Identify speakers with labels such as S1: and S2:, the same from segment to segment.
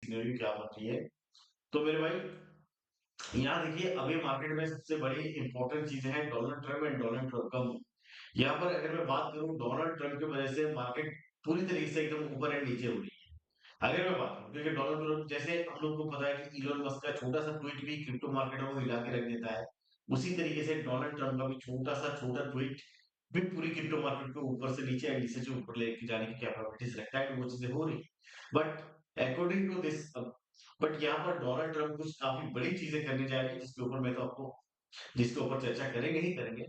S1: Scenario क्या बन रही है। तो मेरे भाई यहाँ देखिए अभी मार्केट में सबसे बड़ी इंपॉर्टेंट चीज है Donald Trump and Donald Trump का मूव। यहाँ पर अगर मैं बात करूं डोनाल्ड ट्रम्प की वजह से मार्केट पूरी तरीके से एकदम ऊपर एंड नीचे हो रही है। अगर मैं बात करूं क्योंकि डोनाल्ड ट्रम्प जैसे हम लोग को पता है कि इलोन मस्क का छोटा सा ट्वीट भी क्रिप्टो मार्केट को हिला के रख देता है, उसी तरीके से डोनाल्ड ट्रम्प का भी छोटा ट्वीट भी पूरी क्रिप्टो मार्केट को ऊपर से नीचे एंड नीचे से ऊपर लेके जाने की कैपेबिलिटीज रखता है, कि वो चीजें हो रही है। But according to this, but यहाँ पर डोनाल्ड ट्रम्प कुछ काफी बड़ी चीजें करने जा रहे हैं जिसके ऊपर मैं तो आपको जिसके ऊपर चर्चा करेंगे ही करेंगे।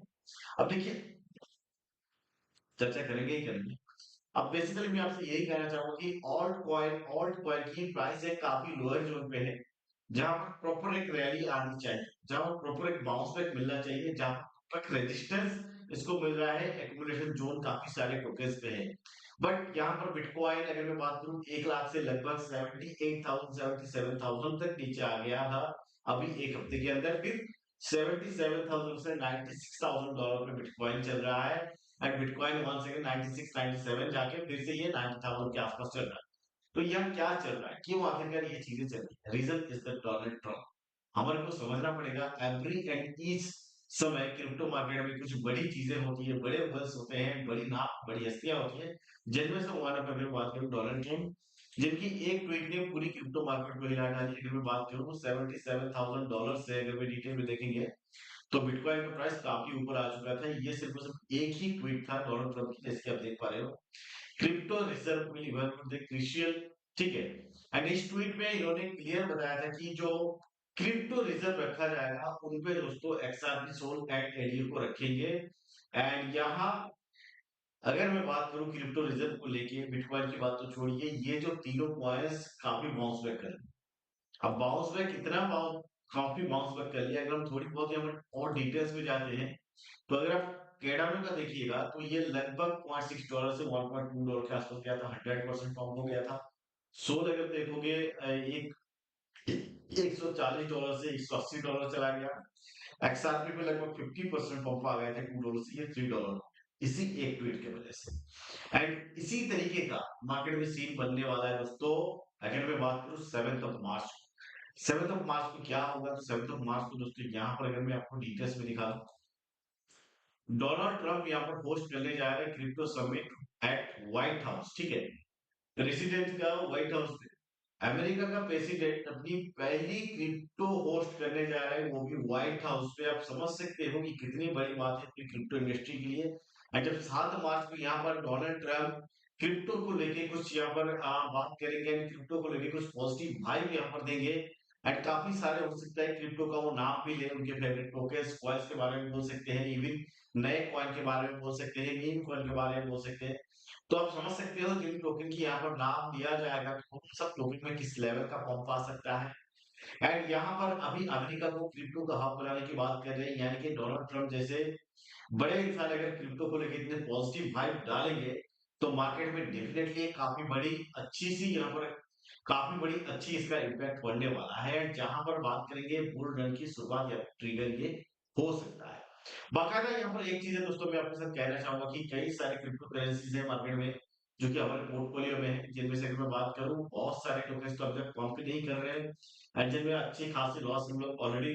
S1: अब देखिए चर्चा करेंगे ही करेंगे। अब बेसिकली मैं आपसे यही कहना चाहूंगा कि ऑल्ट कॉइन की प्राइस एक काफी लोअर जोन पे है, जहां पर प्रॉपर एक रैली आनी चाहिए, जहां पर प्रॉपर एक बाउंस बैक मिलना चाहिए, जहां तक रेजिस्टेंस इसको मिल रहा है, एक्यूमुलेशन जोन काफी सारे टोकन्स पे है। बट यहाँ पर बिटकॉइन अगर मैं बात करूं 1 लाख से लगभग 78,000 77,000 तक नीचे आ गया था अभी एक हफ्ते के अंदर। फिर 77,000 से $96,000 पे बिटकॉइन चल रहा है, एंड बिटकॉइन वन सेकंड 96 97 जाके फिर से ये 90,000 के आसपास चल रहा है। तो यह क्या चल रहा है, क्यों आखिरकार ये चीजें चल रही है? Reason is the Donald Trump. हमारे को समझना पड़ेगा एवरी एंड ईच समय क्रिप्टो मार्केट में कुछ बड़ी चीजें होती है, बड़े बल्स होते हैं, बड़ी नाम बड़ी हस्तियां होती है, जिनमें से वन ऑफ अगर बात करूं डोनाल्ड ट्रम्प, जिनकी एक ट्वीट ने पूरी क्रिप्टो मार्केट को हिला डाली। अगर मैं बात करूं $77,000 से अगर मैं डिटेल में देखेंगे तो बिटकॉइन का प्राइस काफी ऊपर आ चुका था। ये सिर्फ और सिर्फ एक ही ट्वीट था डोनाल्ड ट्रम्प की, जैसे कि आप देख पा रहे हो, crypto reserve will evaluate the crucial, ठीक है। एंड इस ट्वीट में इन्होंने क्लियर बताया था कि जो क्रिप्टो रिजर्व रखा जाएगा उन पे दोस्तों एक्सआरपी, सोल एंड एडीओ को रखेंगे। एंड यहाँ अगर मैं बात करूं क्रिप्टो रिजर्व को लेके, बिटकॉइन की बात तो छोड़िए, ये जो तीनों कॉइन्स काफी बाउंस बैक कर, अब बाउंस बैक कितना बाउंस, काफी बाउंस बैक कर लिया। अगर हम थोड़ी बहुत यहाँ पर और डिटेल्स में जाते हैं तो अगर आप कैडानो का देखिएगा तो ये लगभग $0.6 से $1.2 के आसपास गया था, 100% पंप हो गया था। सोल अगर देखोगे एक $140 से $180 चला गया। एक्सआरपी पे लगभग 50% पंप आ गया था, $2 से ये $3, इसी एक ट्वीट की वजह से। एंड इसी तरीके का मार्केट में सीन बनने वाला है दोस्तों। अगर मैं बात करूं 7 मार्च, 7 मार्च को क्या होगा, तो 7 मार्च को दोस्तों यहाँ पर अगर मैं आपको डिटेल्स में दिखा दूं, डोनाल्ड ट्रम्प यहाँ पर होस्ट करने जा रहे हैं crypto summit at White House, ठीक है। रेसिडेंट का व्हाइट हाउस पे अमेरिका का प्रेसिडेंट अपनी पहली क्रिप्टो होस्ट करने जा रहा है, वो भी व्हाइट हाउस पे। आप समझ सकते हो कि कितनी बड़ी बात है अपनी क्रिप्टो इंडस्ट्री के लिए। और जब 7 मार्च को यहाँ पर डोनाल्ड ट्रम्प क्रिप्टो को लेके कुछ यहाँ पर बात करेंगे, क्रिप्टो को लेके कुछ पॉजिटिव वाइब यहाँ पर देंगे, एंड काफी सारे हो सकता है क्रिप्टो का वो नाम भी ले, उनके फेवरेट टोकन्स कॉइन्स के बारे में बोल सकते हैं, इवन नए कॉइन के बारे में बोल सकते हैं, मीम कॉइन के बारे में बोल सकते हैं। तो आप समझ सकते हो जिन टोकन की यहाँ पर नाम दिया जाएगा तो उन सब टोकन में किस लेवल का पंप आ सकता है। एंड यहाँ पर अभी अमेरिका को क्रिप्टो का हब बनाने की बात कर रहे हैं, यानी कि डोनाल्ड ट्रम्प जैसे बड़े इंसान अगर क्रिप्टो को लेकर इतने पॉजिटिव वाइब डालेंगे तो मार्केट में डेफिनेटली काफी बड़ी अच्छी सी यहाँ पर काफी बड़ी अच्छी इसका इम्पैक्ट पड़ने वाला है। जहां पर बात करेंगे बुल रन की शुरुआत या ट्रिगर ये हो सकता है। बाकायदा यहाँ पर एक चीज है दोस्तों, मैं आपके साथ कहना चाहूंगा कि कई सारे क्रिप्टो करेंसीज है मार्केट में जो कि हमारे पोर्टफोलियो में है, जिनमें से अगर मैं बात करूं बहुत सारे टोकन्स तो अभी तक पंप नहीं कर रहे हैं, एंड जिनमें अच्छी खासी लॉस हम लोग ऑलरेडी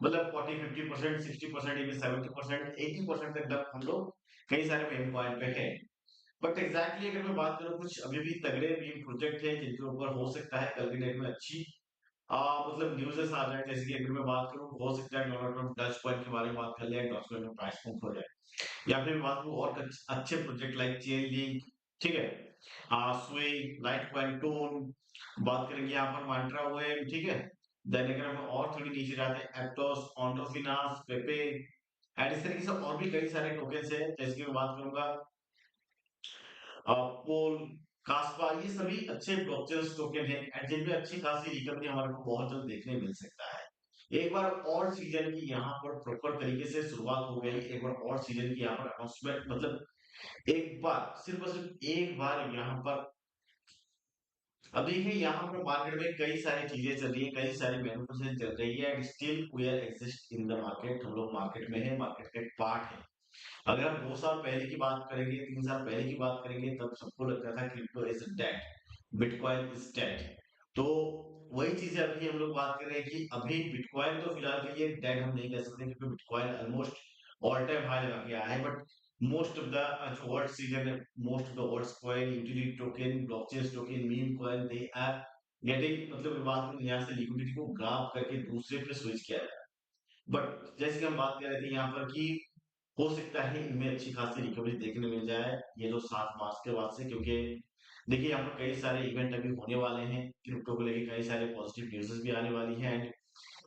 S1: मतलब 40 50% 60% इवन 70% 80% तक तक हम लोग कई सारे मेम कॉइन पे है। बट एग्जैक्टली अगर मैं बात करूं कुछ अभी भी तगड़े मीम प्रोजेक्ट है जिनके ऊपर हो सकता है कल के डेट में अच्छी मतलब न्यूज़ेस आ जाए, जैसे कि अगर मैं बात करूं हो सकता है डोनाल्ड ट्रम्प डच कॉइन के बारे में बात कर ले, डच कॉइन में प्राइस पंप हो जाए, या फिर मैं बात करूं और अच्छे प्रोजेक्ट लाइक चेन लिंक, ठीक है, स्वे, लाइट कॉइन, टोन, बात करेंगे यहाँ पर मंत्रा हुए, ठीक है। देन अगर हम और थोड़ी नीचे जाते हैं एप्टोस, ऑन्डोफिनास, पेपे, एंड इस तरीके से और भी कई सारे टोकन्स है, जैसे कि मैं बात करूंगा पोल, कास्पा, ये सभी अच्छे ब्लॉकचेन टोकन है, एंड जिनमें अच्छी खासी रिकवरी हमारे को बहुत जल्द देखने मिल सकता है। एक बार और सीजन की यहाँ पर प्रॉपर तरीके से शुरुआत हो गई, एक बार और सीजन की यहाँ पर अनाउंसमेंट, मतलब एक बार सिर्फ और सिर्फ एक बार यहाँ पर। अब देखिए यहाँ पर मार्केट में कई सारी चीजें चल रही है, कई सारी मैनिपुलेशन चल रही है, and still we are exist in the market, हम लोग मार्केट में है, मार्केट का एक पार्ट है। अगर हम 2 साल पहले की बात करेंगे, 3 साल पहले की बात करेंगे, तब सबको लगता था crypto is dead, bitcoin is dead. तो वही चीजें अभी हम लोग बात कर रहे हैं कि अभी बिटकॉइन तो फिलहाल के लिए डेड हम नहीं कह सकते, क्योंकि bitcoin almost all time high लगा के आया है। बट मोस्ट ऑफ द जो वर्ल्ड सीजन है, most of the world coin, utility token, blockchain token, meme coin, they are getting, मतलब बात करें यहाँ से लिक्विडिटी को ग्राब करके दूसरे पे स्विच किया जाए। बट जैसे कि हम बात कर रहे थे यहाँ पर कि हो सकता है इनमें अच्छी खासी रिकवरी देखने मिल जाए ये जो 7 मार्च के बाद से, क्योंकि देखिए यहाँ पर कई सारे इवेंट अभी होने वाले हैं क्रिप्टो को लेके, कई सारे पॉजिटिव न्यूज़ भी आने वाली है। एंड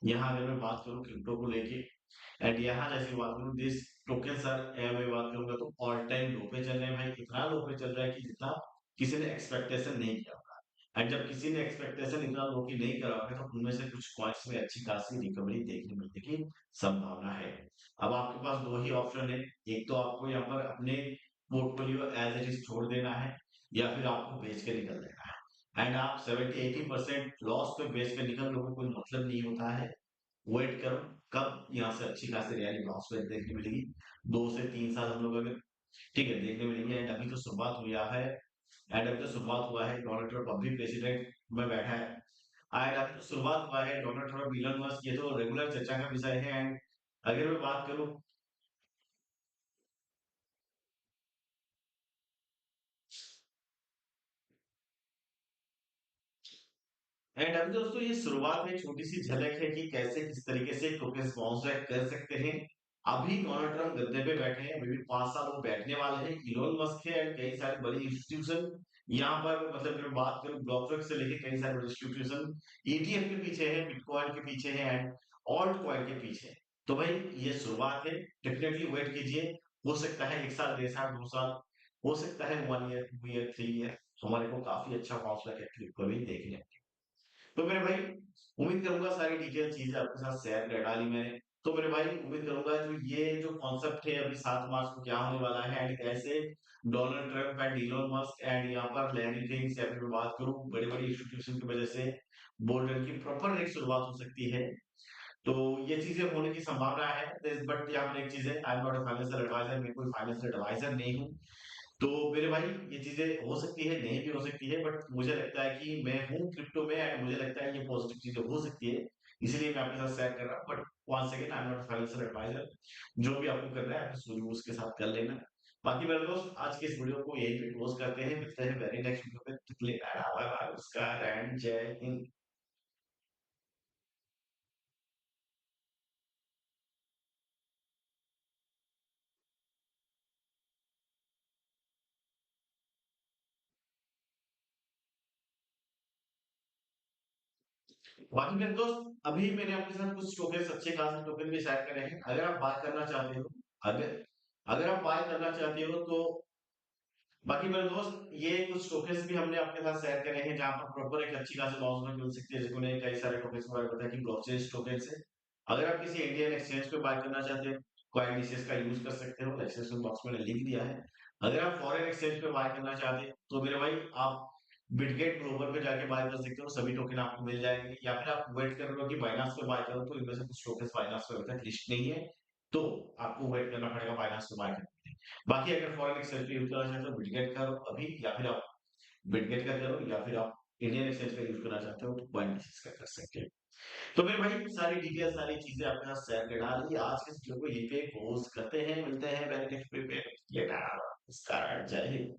S1: यहाँ अगर मैं बात करूँ क्रिप्टो को लेके, एंड यहाँ जैसे बात करूँ दिस टोकन सर, मैं बात करूंगा तो ऑल टाइम लो पे चल रहे हैं भाई, इतना लो पे चल रहा है कि जितना किसी ने एक्सपेक्टेशन नहीं किया होगा। एंड जब किसी ने एक्सपेक्टेशन इतना लो की नहीं करा होगा, तो उनमें से कुछ कॉइन्स में अच्छी खासी रिकवरी देखने मिलने की संभावना है। अब आपके पास दो ही ऑप्शन है, एक तो आपको यहाँ पर अपने पोर्टफोलियो एज इट इज छोड़ देना है, या फिर आपको बेच के निकल देना है। एंड आप 70-80% लॉस पे बेच के निकल लो, कोई मतलब नहीं होता है। वेट करो कब यहाँ से अच्छी खासी रैली बाउंस बैक देखने मिलेगी। 2 से 3 साल हम लोग अगर ठीक है देखने मिलेंगे। एंड अभी तो शुरुआत हुआ है, एंड अभी तो शुरुआत हुआ है, डोनाल्ड ट्रम्प अभी प्रेसिडेंट में बैठा है। एंड अभी तो शुरुआत हुआ है, डोनाल्ड ट्रम्प, इलन मस्क, ये तो रेगुलर चर्चा का विषय है। एंड अगर मैं बात करूं, एंड अभी दोस्तों ये शुरुआत है, छोटी सी झलक है कि कैसे किस तरीके से टोकन्स बाउंस बैक कर सकते हैं। अभी डोनाल्ड ट्रम्प गद्दे पे बैठे हैं, अभी भी 5 साल वो बैठने वाले हैं। इलोन मस्क है एंड कई सारे बड़ी इंस्टीट्यूशन यहाँ पर, मतलब अगर बात करूं ब्लॉकचेन से लेके कई सारे इंस्टीट्यूशन ईटीएफ के पीछे है, बिटकॉइन के पीछे है, एंड ऑल्ट कॉइन के पीछे है। तो भाई ये शुरुआत है, डेफिनेटली वेट कीजिए। हो सकता है 1 साल, 1.5 साल, 2 साल, हो सकता है 1 ईयर, 2 ईयर, 3 ईयर, हमारे को काफी अच्छा बाउंस बैक क्रिप्टो भी देखने। तो मेरे भाई उम्मीद करूंगा सारी डिटेल चीजें आपके साथ शेयर कर डाली मैंने। तो मेरे भाई उम्मीद करूंगा जो ये जो कॉन्सेप्ट है अभी 7 मार्च को क्या होने वाला है, एंड कैसे Donald Trump and Elon Musk and यहाँ पर लैरी किंग्स, या फिर मैं बात करूं बड़ी बड़ी इंस्टीट्यूशन की वजह से बोल्डर की प्रॉपर एक शुरुआत हो सकती है। तो ये चीजें होने की संभावना है। बट यहाँ पर एक चीज है, I am not a financial advisor, मैं कोई फाइनेंशियल एडवाइजर नहीं हूँ। तो मेरे भाई ये चीजें हो सकती है, नहीं भी हो सकती है, बट मुझे लगता है कि मैं हूँ क्रिप्टो में एंड मुझे लगता है ये पॉजिटिव चीजें हो सकती है, इसलिए मैं आपके साथ शेयर कर रहा हूँ। But once again I am not financial advisor. जो भी आपको करना है अपने सूझबूझ के साथ कर लेना। बाकी मेरे दोस्त आज के इस वीडियो को यही पे क्लोज करते हैं, मिलते हैं वेरी नेक्स्ट वीडियो में। नमस्कार एंड जय हिंद। बाकी मेरे दोस्त अभी मैंने आपके साथ कुछ टोकन, अच्छे खासे टोकन भी शेयर करे हैं, अगर आप बात करना चाहते हो, अगर अगर आप बाय करना चाहते हो तो। बाकी मेरे दोस्त ये कुछ टोकन्स भी हमने आपके साथ शेयर करे हैं, जहां पर प्रॉपर एक अच्छी खासी बाउंस बैक मिल सकती है, जिसको ने कई सारे टोकन्स के बारे में बताया कि ब्लॉकचेन टोकन से अगर आप किसी इंडियन एक्सचेंज पे बाय करना चाहते हो, कोइंडिसेस का यूज कर सकते हो, डिस्क्रिप्शन बॉक्स में लिंक दिया है। अगर आप फॉरेन एक्सचेंज पे बाय करना चाहते हो तो मेरे भाई आप बिटगेट ग्लोबल पे जाके बाय कर सकते हो, सभी टोकन आपको मिल जाएंगे। या फिर आप वेट कर लो कि बाइनांस पे बाय करो, तो इनमें से कुछ टोकन्स बाइनांस पे अभी तक लिस्ट नहीं है, तो आपको वेट करना पड़ेगा बाइनांस पे बाय करने के लिए। बाकी अगर फॉरेन एक्सचेंज पे यूज करना चाहते हो बिटगेट करो अभी, या फिर आप बिटगेट का करो, या फिर आप इंडियन एक्सचेंज का यूज करना चाहते हो तो कॉइनबेसिस का कर सकते हो। तो मेरे भाई सारी डिटेल, सारी चीजें आपके साथ शेयर कर डाली। आज के वीडियो को यहीं पे क्लोज करते हैं, मिलते हैं वेरी नेक्स्ट वीडियो पे। ये जय हिंद।